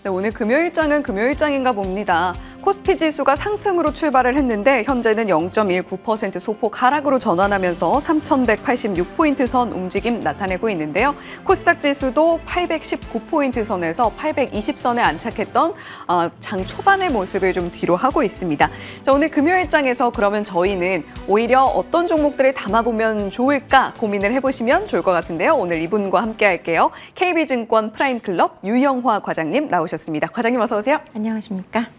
네, 오늘 금요일장은 금요일장인가 봅니다. 코스피 지수가 상승으로 출발을 했는데 현재는 0.19% 소폭 하락으로 전환하면서 3,186포인트 선 움직임 나타내고 있는데요. 코스닥 지수도 819포인트 선에서 820선에 안착했던 장 초반의 모습을 좀 뒤로 하고 있습니다. 자, 오늘 금요일장에서 그러면 저희는 오히려 어떤 종목들을 담아보면 좋을까 고민을 해보시면 좋을 것 같은데요. 오늘 이분과 함께 할게요. KB증권 프라임클럽 유영화 과장님 나오셨습니다. 과장님 어서 오세요. 안녕하십니까.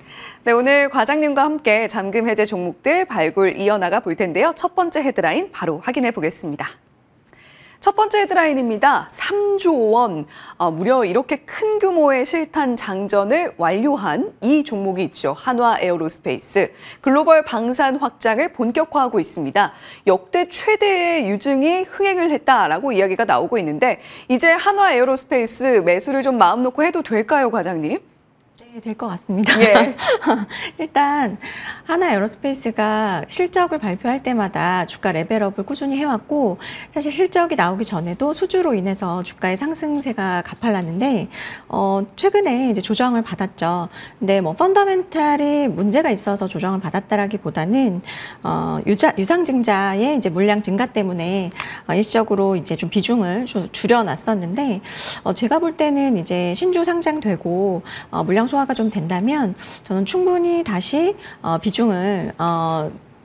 네, 오늘 과장님과 함께 잠금 해제 종목들 발굴 이어나가 볼 텐데요. 첫 번째 헤드라인 바로 확인해 보겠습니다. 첫 번째 헤드라인입니다. 3조 원, 무려 이렇게 큰 규모의 실탄 장전을 완료한 이 종목이 있죠. 한화 에어로스페이스. 글로벌 방산 확장을 본격화하고 있습니다. 역대 최대의 유증이 흥행을 했다라고 이야기가 나오고 있는데 이제 한화 에어로스페이스 매수를 좀 마음 놓고 해도 될까요, 과장님? 네, 될 것 같습니다. 예. 일단 한화 에어로스페이스가 실적을 발표할 때마다 주가 레벨업을 꾸준히 해왔고 사실 실적이 나오기 전에도 수주로 인해서 주가의 상승세가 가팔랐는데 최근에 이제 조정을 받았죠. 근데 뭐 펀더멘탈이 문제가 있어서 조정을 받았다라기보다는 유상증자의 이제 물량 증가 때문에 일시적으로 이제 좀 비중을 줄여놨었는데 제가 볼 때는 이제 신주 상장되고 물량 소화가 좀 된다면 저는 충분히 다시 비중을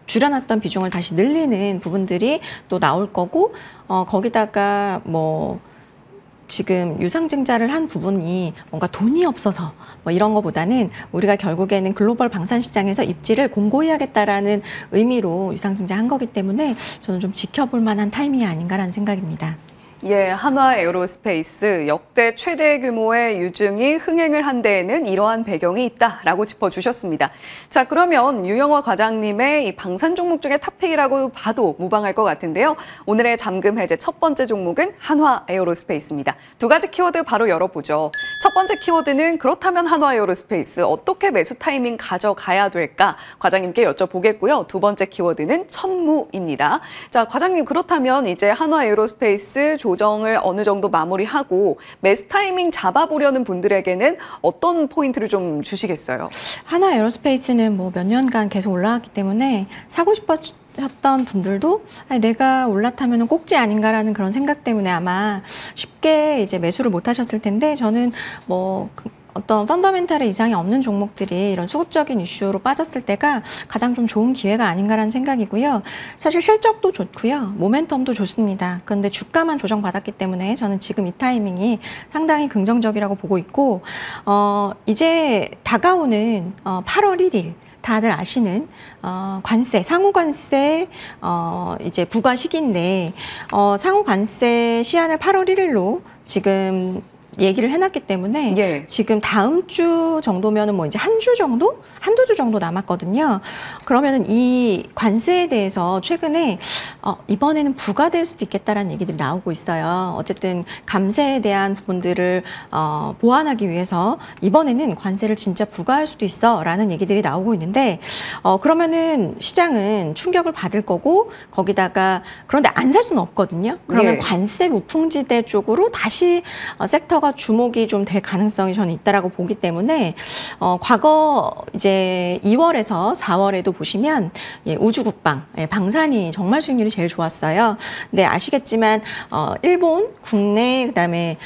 줄여놨던 비중을 다시 늘리는 부분들이 또 나올 거고 거기다가 뭐 지금 유상증자를 한 부분이 뭔가 돈이 없어서 뭐 이런 거보다는 우리가 결국에는 글로벌 방산 시장에서 입지를 공고히 하겠다라는 의미로 유상증자한 거기 때문에 저는 좀 지켜볼 만한 타이밍이 아닌가라는 생각입니다. 예, 한화 에어로스페이스 역대 최대 규모의 유증이 흥행을 한 데에는 이러한 배경이 있다라고 짚어주셨습니다. 자, 그러면 유영화 과장님의 이 방산 종목 중에 탑픽이라고 봐도 무방할 것 같은데요. 오늘의 잠금 해제 첫 번째 종목은 한화 에어로스페이스입니다. 두 가지 키워드 바로 열어보죠. 첫 번째 키워드는 그렇다면 한화 에어로스페이스 어떻게 매수 타이밍 가져가야 될까? 과장님께 여쭤보겠고요. 두 번째 키워드는 천무입니다. 자, 과장님 그렇다면 이제 한화 에어로스페이스 조정을 어느 정도 마무리하고 매수 타이밍 잡아보려는 분들에게는 어떤 포인트를 좀 주시겠어요? 한화 에어로스페이스는 뭐 몇 년간 계속 올라왔기 때문에 사고 싶었던 분들도 내가 올라타면 꼭지 아닌가라는 그런 생각 때문에 아마 쉽게 이제 매수를 못 하셨을 텐데 저는 뭐 어떤 펀더멘탈의 이상이 없는 종목들이 이런 수급적인 이슈로 빠졌을 때가 가장 좀 좋은 기회가 아닌가라는 생각이고요. 사실 실적도 좋고요. 모멘텀도 좋습니다. 그런데 주가만 조정받았기 때문에 저는 지금 이 타이밍이 상당히 긍정적이라고 보고 있고 이제 다가오는 8월 1일 다들 아시는 관세, 상호 관세 이제 부과 시기인데 상호 관세 시한을 8월 1일로 지금 얘기를 해놨기 때문에 예. 지금 다음 주 정도면은 뭐 이제 한두 주 정도 남았거든요. 그러면은 이 관세에 대해서 최근에 이번에는 부과될 수도 있겠다라는 얘기들이 나오고 있어요. 어쨌든 감세에 대한 부분들을 보완하기 위해서 이번에는 관세를 진짜 부과할 수도 있어라는 얘기들이 나오고 있는데 그러면은 시장은 충격을 받을 거고 거기다가 그런데 안 살 수는 없거든요. 그러면 예. 관세 무풍지대 쪽으로 다시 섹터가 주목이 좀 될 가능성이 저는 있다라고 보기 때문에 과거 이제 2월에서 4월에도 보시면 우주국방, 방산이 정말 수익률이 제일 좋았어요. 근데 아시겠지만 일본, 국내 그다음에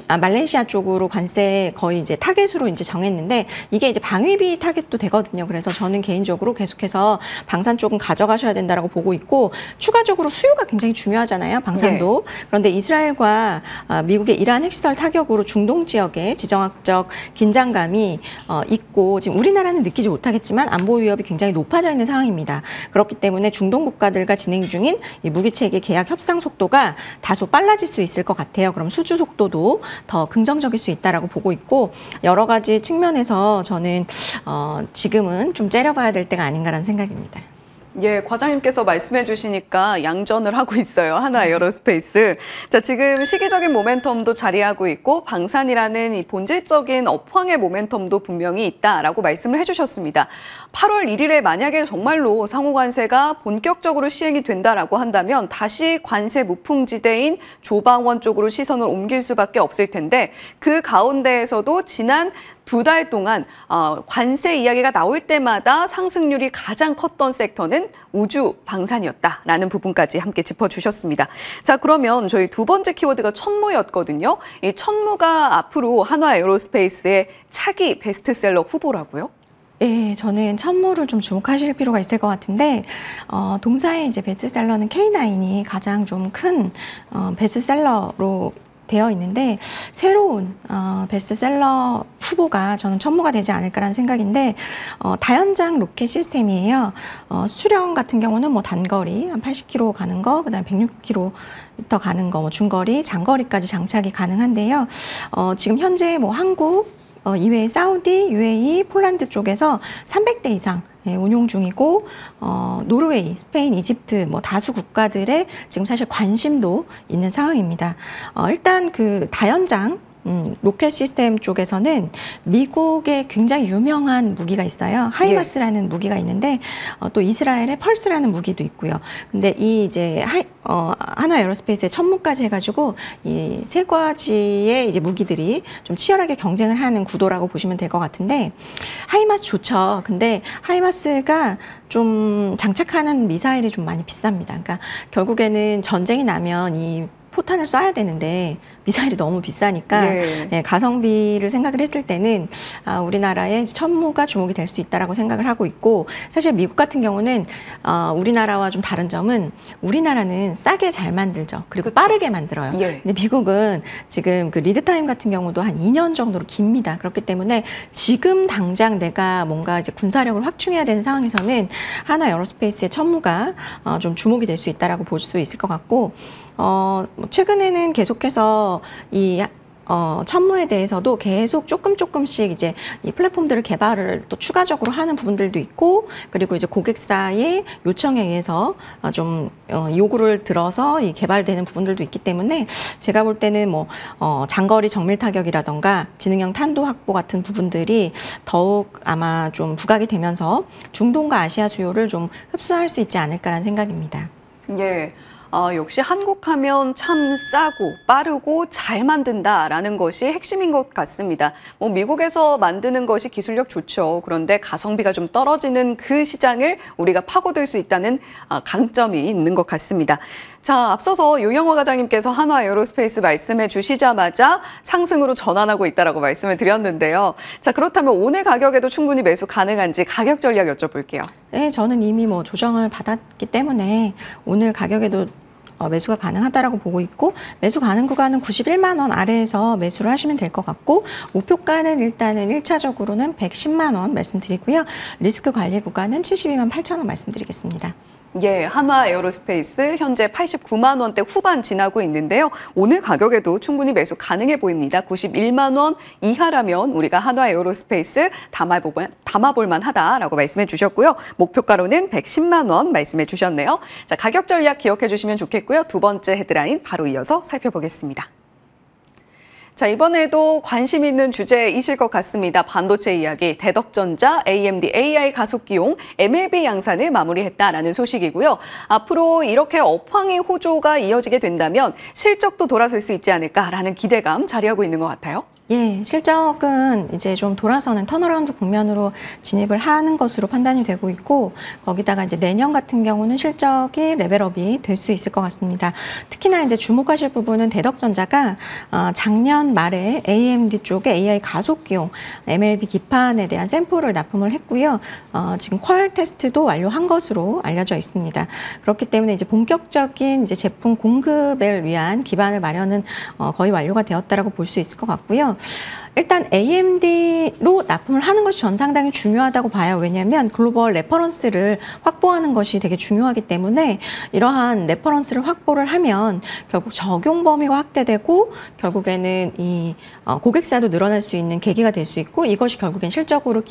말레이시아 쪽으로 관세 거의 이제 타겟으로 이제 정했는데 이게 이제 방위비 타겟도 되거든요. 그래서 저는 개인적으로 계속해서 방산 쪽은 가져가셔야 된다라고 보고 있고 추가적으로 수요가 굉장히 중요하잖아요. 방산도. 네. 그런데 이스라엘과 미국의 이란 핵시설 타격으로 중동 지역에 지정학적 긴장감이 있고 지금 우리나라는 느끼지 못하겠지만 안보 위협이 굉장히 높아져 있는 상황입니다. 그렇기 때문에 중동 국가들과 진행 중인 이 무기체계 계약 협상 속도가 다소 빨라질 수 있을 것 같아요. 그럼 수주 속도도 더 긍정적일 수 있다라고 보고 있고 여러 가지 측면에서 저는 지금은 좀 째려봐야 될 때가 아닌가라는 생각입니다. 예, 과장님께서 말씀해 주시니까 양전을 하고 있어요. 한화 에어로스페이스. 자, 지금 시기적인 모멘텀도 자리하고 있고 방산이라는 이 본질적인 업황의 모멘텀도 분명히 있다라고 말씀을 해주셨습니다. 8월 1일에 만약에 정말로 상호관세가 본격적으로 시행이 된다라고 한다면 다시 관세 무풍지대인 조방원 쪽으로 시선을 옮길 수밖에 없을 텐데 그 가운데에서도 지난 두 달 동안 관세 이야기가 나올 때마다 상승률이 가장 컸던 섹터는 우주 방산이었다라는 부분까지 함께 짚어주셨습니다. 자, 그러면 저희 두 번째 키워드가 천무였거든요. 이 천무가 앞으로 한화 에어로스페이스의 차기 베스트셀러 후보라고요? 예, 저는 천무를 좀 주목하실 필요가 있을 것 같은데, 동사의 이제 베스트셀러는 K9이 가장 좀 큰 베스트셀러로 되어 있는데, 새로운 베스트셀러 후보가 저는 천무가 되지 않을까라는 생각인데, 다연장 로켓 시스템이에요. 수출형 같은 경우는 뭐 단거리 한 80km 가는 거, 그다음에 106km 가는 거, 뭐 중거리, 장거리까지 장착이 가능한데요. 지금 현재 뭐 한국 이외에 사우디, UAE, 폴란드 쪽에서 300대 이상 운용 중이고, 노르웨이, 스페인, 이집트 뭐 다수 국가들의 지금 사실 관심도 있는 상황입니다. 일단 그 다연장 로켓 시스템 쪽에서는 미국의 굉장히 유명한 무기가 있어요. 하이마스라는 무기가 있는데, 또 이스라엘의 펄스라는 무기도 있고요. 근데 이 이제 한화 에어로스페이스의 천무까지 해가지고 이 세 가지의 이제 무기들이 좀 치열하게 경쟁을 하는 구도라고 보시면 될 것 같은데, 하이마스 좋죠. 근데 하이마스가 좀 장착하는 미사일이 좀 많이 비쌉니다. 그러니까 결국에는 전쟁이 나면 이 포탄을 쏴야 되는데 미사일이 너무 비싸니까 네, 가성비를 생각을 했을 때는 우리나라의 천무가 주목이 될 수 있다라고 생각을 하고 있고, 사실 미국 같은 경우는 우리나라와 좀 다른 점은 우리나라는 싸게 잘 만들죠. 그리고 빠르게 만들어요. 근데 미국은 지금 그 리드 타임 같은 경우도 한 2년 정도로 깁니다. 그렇기 때문에 지금 당장 내가 뭔가 이제 군사력을 확충해야 되는 상황에서는 한화 에어로스페이스의 천무가 좀 주목이 될 수 있다라고 볼 수 있을 것 같고, 최근에는 계속해서 이 천무에 대해서도 계속 조금씩 이제 이 플랫폼들을 개발을 또 추가적으로 하는 부분들도 있고, 그리고 이제 고객사의 요청에 의해서 좀 요구를 들어서 이 개발되는 부분들도 있기 때문에, 제가 볼 때는 뭐 장거리 정밀 타격이라던가 지능형 탄도 확보 같은 부분들이 더욱 아마 좀 부각이 되면서 중동과 아시아 수요를 좀 흡수할 수 있지 않을까라는 생각입니다. 예. 역시 한국 하면 참 싸고 빠르고 잘 만든다라는 것이 핵심인 것 같습니다. 뭐 미국에서 만드는 것이 기술력 좋죠. 그런데 가성비가 좀 떨어지는 그 시장을 우리가 파고들 수 있다는 강점이 있는 것 같습니다. 자, 앞서서 유영화 과장님께서 한화 에어로스페이스 말씀해 주시자마자 상승으로 전환하고 있다라고 말씀을 드렸는데요. 자, 그렇다면 오늘 가격에도 충분히 매수 가능한지 가격 전략 여쭤볼게요. 네, 저는 이미 뭐 조정을 받았기 때문에 오늘 가격에도 매수가 가능하다라고 보고 있고, 매수 가능 구간은 91만 원 아래에서 매수를 하시면 될 것 같고, 목표가는 일단은 1차적으로는 110만 원 말씀드리고요. 리스크 관리 구간은 72만 8천 원 말씀드리겠습니다. 예, 한화 에어로스페이스 현재 89만 원대 후반 지나고 있는데요. 오늘 가격에도 충분히 매수 가능해 보입니다. 91만 원 이하라면 우리가 한화 에어로스페이스 담아볼 만하다라고 말씀해 주셨고요. 목표가로는 110만 원 말씀해 주셨네요. 자, 가격 전략 기억해 주시면 좋겠고요. 두 번째 헤드라인 바로 이어서 살펴보겠습니다. 자, 이번에도 관심 있는 주제이실 것 같습니다. 반도체 이야기, 대덕전자, AMD AI 가속기용, MLB 양산을 마무리했다라는 소식이고요. 앞으로 이렇게 업황의 호조가 이어지게 된다면 실적도 돌아설 수 있지 않을까라는 기대감 자리하고 있는 것 같아요. 예, 실적은 이제 좀 돌아서는 턴어라운드 국면으로 진입을 하는 것으로 판단이 되고 있고, 거기다가 이제 내년 같은 경우는 실적이 레벨업이 될 수 있을 것 같습니다. 특히나 이제 주목하실 부분은 대덕전자가 작년 말에 AMD 쪽에 AI 가속기용 MLB 기판에 대한 샘플을 납품을 했고요. 지금 퀄 테스트도 완료한 것으로 알려져 있습니다. 그렇기 때문에 이제 본격적인 이제 제품 공급을 위한 기반을 마련은 거의 완료가 되었다라고 볼 수 있을 것 같고요. 일단 AMD로 납품을 하는 것이 전 상당히 중요하다고 봐요. 왜냐하면 글로벌 레퍼런스를 확보하는 것이 되게 중요하기 때문에, 이러한 레퍼런스를 확보를 하면 결국 적용 범위가 확대되고 결국에는 이 고객사도 늘어날 수 있는 계기가 될 수 있고, 이것이 결국엔 실적으로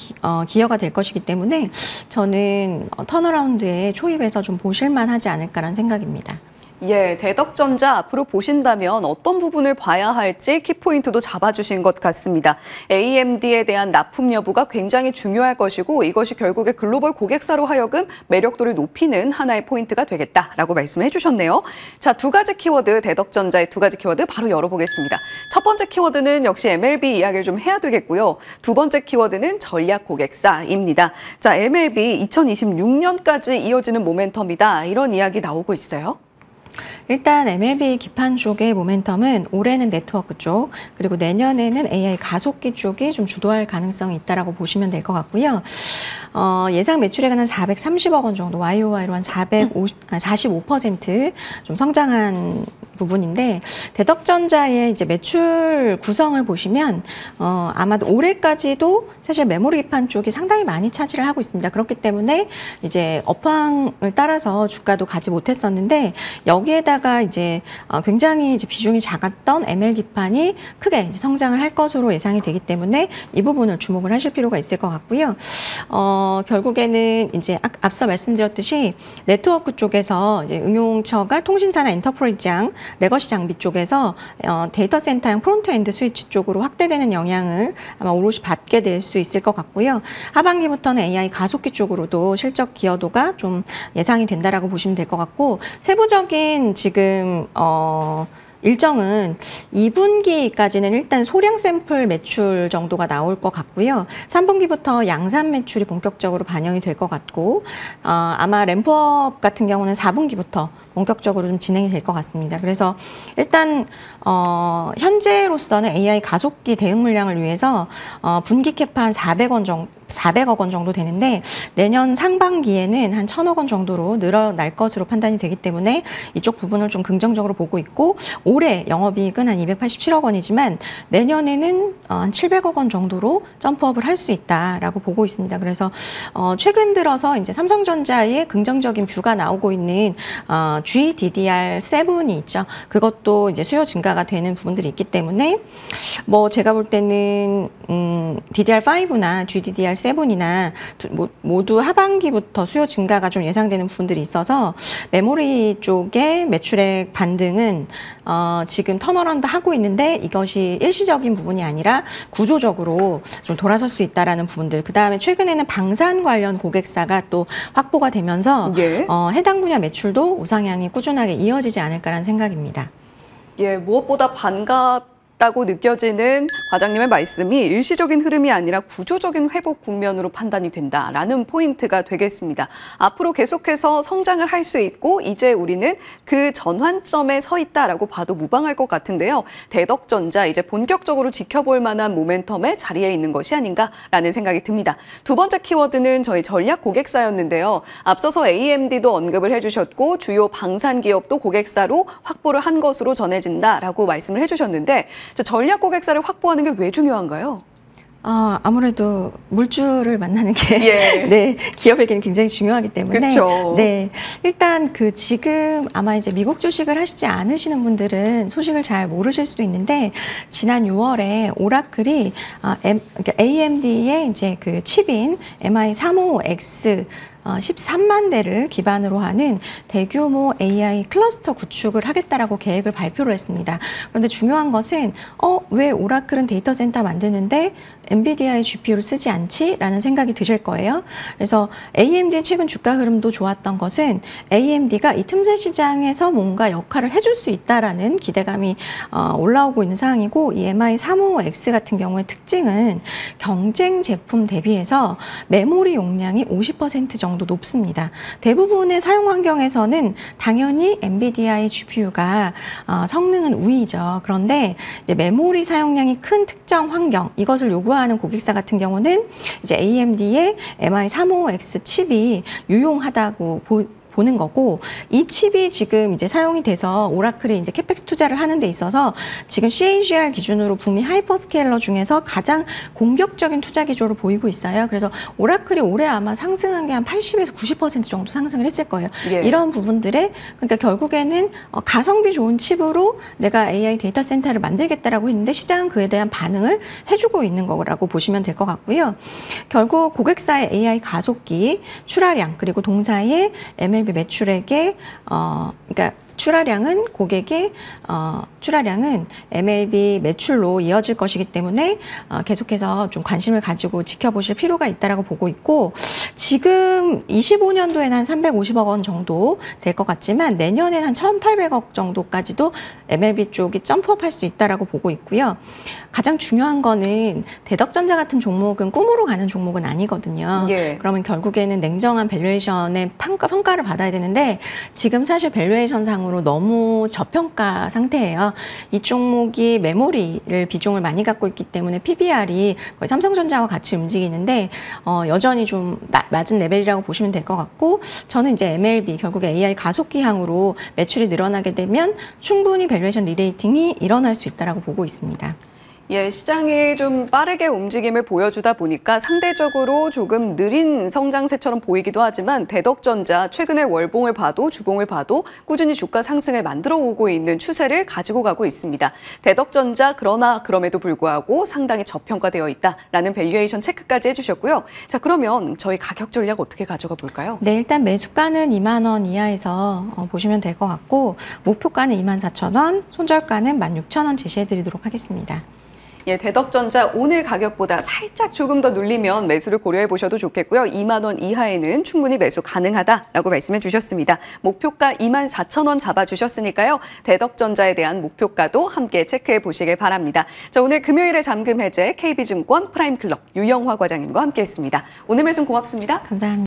기여가 될 것이기 때문에 저는 턴어라운드에 초입해서 좀 보실만 하지 않을까라는 생각입니다. 예, 대덕전자 앞으로 보신다면 어떤 부분을 봐야 할지 키포인트도 잡아주신 것 같습니다. AMD에 대한 납품 여부가 굉장히 중요할 것이고 이것이 결국에 글로벌 고객사로 하여금 매력도를 높이는 하나의 포인트가 되겠다라고 말씀해 주셨네요. 자, 두 가지 키워드, 대덕전자의 두 가지 키워드 바로 열어보겠습니다. 첫 번째 키워드는 역시 MLB 이야기를 좀 해야 되겠고요. 두 번째 키워드는 전략 고객사입니다. 자, MLB 2026년까지 이어지는 모멘텀이다. 이런 이야기 나오고 있어요. 일단 MLB 기판 쪽의 모멘텀은 올해는 네트워크 쪽, 그리고 내년에는 AI 가속기 쪽이 좀 주도할 가능성이 있다라고 보시면 될 것 같고요. 예상 매출액은 한 430억 원 정도, YOY로 한 45% 성장한 부분인데, 대덕전자의 이제 매출 구성을 보시면 아마도 올해까지도 사실 메모리 기판 쪽이 상당히 많이 차지를 하고 있습니다. 그렇기 때문에 이제 업황을 따라서 주가도 가지 못했었는데, 여기에다가 이제 굉장히 이제 비중이 작았던 ML 기판이 크게 이제 성장을 할 것으로 예상이 되기 때문에 이 부분을 주목을 하실 필요가 있을 것 같고요. 결국에는 이제 앞서 말씀드렸듯이 네트워크 쪽에서 이제 응용처가 통신사나 엔터프라이즈장, 레거시 장비 쪽에서 데이터 센터형 프론트엔드 스위치 쪽으로 확대되는 영향을 아마 오롯이 받게 될 수 있을 것 같고요. 하반기부터는 AI 가속기 쪽으로도 실적 기여도가 좀 예상이 된다라고 보시면 될 것 같고, 세부적인 지금 일정은 2분기까지는 일단 소량 샘플 매출 정도가 나올 것 같고요. 3분기부터 양산 매출이 본격적으로 반영이 될 것 같고, 아마 램프업 같은 경우는 4분기부터 본격적으로 좀 진행이 될 것 같습니다. 그래서 일단 현재로서는 AI 가속기 대응 물량을 위해서 분기 캐파 한 400억 원 정도 되는데, 내년 상반기에는 한 1,000억 원 정도로 늘어날 것으로 판단이 되기 때문에 이쪽 부분을 좀 긍정적으로 보고 있고, 올해 영업이익은 한 287억 원이지만 내년에는 한 700억 원 정도로 점프업을 할 수 있다라고 보고 있습니다. 그래서 최근 들어서 이제 삼성전자의 긍정적인 뷰가 나오고 있는 GDDR7이 있죠. 그것도 이제 수요 증가가 되는 부분들이 있기 때문에 뭐 제가 볼 때는 DDR5나 GDDR7이나 모두 하반기부터 수요 증가가 좀 예상되는 부분들이 있어서 메모리 쪽의 매출액 반등은 지금 턴어라운드 하고 있는데 이것이 일시적인 부분이 아니라 구조적으로 좀 돌아설 수 있다라는 부분들. 그 다음에 최근에는 방산 관련 고객사가 또 확보가 되면서 예. 해당 분야 매출도 우상향이 꾸준하게 이어지지 않을까라는 생각입니다. 예, 무엇보다 반갑다고 느껴지는 과장님의 말씀이 일시적인 흐름이 아니라 구조적인 회복 국면으로 판단이 된다라는 포인트가 되겠습니다. 앞으로 계속해서 성장을 할 수 있고 이제 우리는 그 전환점에 서 있다라고 봐도 무방할 것 같은데요. 대덕전자 이제 본격적으로 지켜볼 만한 모멘텀의 자리에 있는 것이 아닌가라는 생각이 듭니다. 두 번째 키워드는 저희 전략 고객사였는데요. 앞서서 AMD도 언급을 해주셨고 주요 방산 기업도 고객사로 확보를 한 것으로 전해진다라고 말씀을 해주셨는데, 전략 고객사를 확보하는 게 왜 중요한가요? 아무래도 물줄을 만나는 게 예. 네, 기업에게는 굉장히 중요하기 때문에 그쵸. 네, 일단 지금 아마 이제 미국 주식을 하시지 않으시는 분들은 소식을 잘 모르실 수도 있는데, 지난 6월에 오라클이 그러니까 AMD의 이제 그 칩인 MI355X 13만 대를 기반으로 하는 대규모 AI 클러스터 구축을 하겠다라고 계획을 발표를 했습니다. 그런데 중요한 것은 왜 오라클은 데이터 센터 만드는데 엔비디아의 GPU를 쓰지 않지? 라는 생각이 드실 거예요. 그래서 AMD의 최근 주가 흐름도 좋았던 것은 AMD가 이 틈새 시장에서 뭔가 역할을 해줄 수 있다라는 기대감이 올라오고 있는 상황이고, 이 MI355X 같은 경우의 특징은 경쟁 제품 대비해서 메모리 용량이 50% 정도 높습니다. 대부분의 사용 환경에서는 당연히 엔비디아의 GPU가 성능은 우위죠. 그런데 이제 메모리 사용량이 큰 특정 환경, 이것을 요구하는 고객사 같은 경우는 이제 AMD의 MI355X 칩이 유용하다고 보는 거고, 이 칩이 지금 이제 사용이 돼서 오라클이 이제 캐펙스 투자를 하는 데 있어서 지금 CAGR 기준으로 북미 하이퍼스케일러 중에서 가장 공격적인 투자 기조를 보이고 있어요. 그래서 오라클이 올해 아마 상승한 게 한 80에서 90% 정도 상승을 했을 거예요. 예. 이런 부분들에 그러니까 결국에는 가성비 좋은 칩으로 내가 AI 데이터 센터를 만들겠다라고 했는데 시장은 그에 대한 반응을 해주고 있는 거라고 보시면 될 것 같고요. 결국 고객사의 AI 가속기, 출하량, 그리고 동사의 MLB 매출액의 그러니까 출하량은 고객의 출하량은 MLB 매출로 이어질 것이기 때문에 계속해서 좀 관심을 가지고 지켜보실 필요가 있다라고 보고 있고, 지금 25년도에는 한 350억 원 정도 될 것 같지만 내년에는 한 1,800억 정도까지도 MLB 쪽이 점프업할 수 있다라고 보고 있고요. 가장 중요한 거는 대덕전자 같은 종목은 꿈으로 가는 종목은 아니거든요. 예. 그러면 결국에는 냉정한 밸류에이션의 평가를 받아야 되는데 지금 사실 밸류에이션 상으로 너무 저평가 상태예요. 이 종목이 메모리를 비중을 많이 갖고 있기 때문에 PBR이 거의 삼성전자와 같이 움직이는데 여전히 좀 낮은 레벨이라고 보시면 될 것 같고, 저는 이제 MLB 결국에 AI 가속기향으로 매출이 늘어나게 되면 충분히 밸류에이션 리레이팅이 일어날 수 있다라고 보고 있습니다. 예, 시장이 좀 빠르게 움직임을 보여주다 보니까 상대적으로 조금 느린 성장세처럼 보이기도 하지만 대덕전자 최근에 월봉을 봐도 주봉을 봐도 꾸준히 주가 상승을 만들어 오고 있는 추세를 가지고 가고 있습니다. 대덕전자 그럼에도 불구하고 상당히 저평가되어 있다라는 밸류에이션 체크까지 해주셨고요. 자, 그러면 저희 가격 전략 어떻게 가져가 볼까요? 네, 일단 매수가는 2만 원 이하에서 보시면 될 것 같고, 목표가는 24,000원, 손절가는 16,000원 제시해드리도록 하겠습니다. 예, 대덕전자 오늘 가격보다 살짝 조금 더 눌리면 매수를 고려해 보셔도 좋겠고요. 2만 원 이하에는 충분히 매수 가능하다라고 말씀해 주셨습니다. 목표가 24,000원 잡아주셨으니까요. 대덕전자에 대한 목표가도 함께 체크해 보시길 바랍니다. 자, 오늘 금요일에 잠금 해제 KB증권 프라임클럽 유영화 과장님과 함께했습니다. 오늘 말씀 고맙습니다. 감사합니다.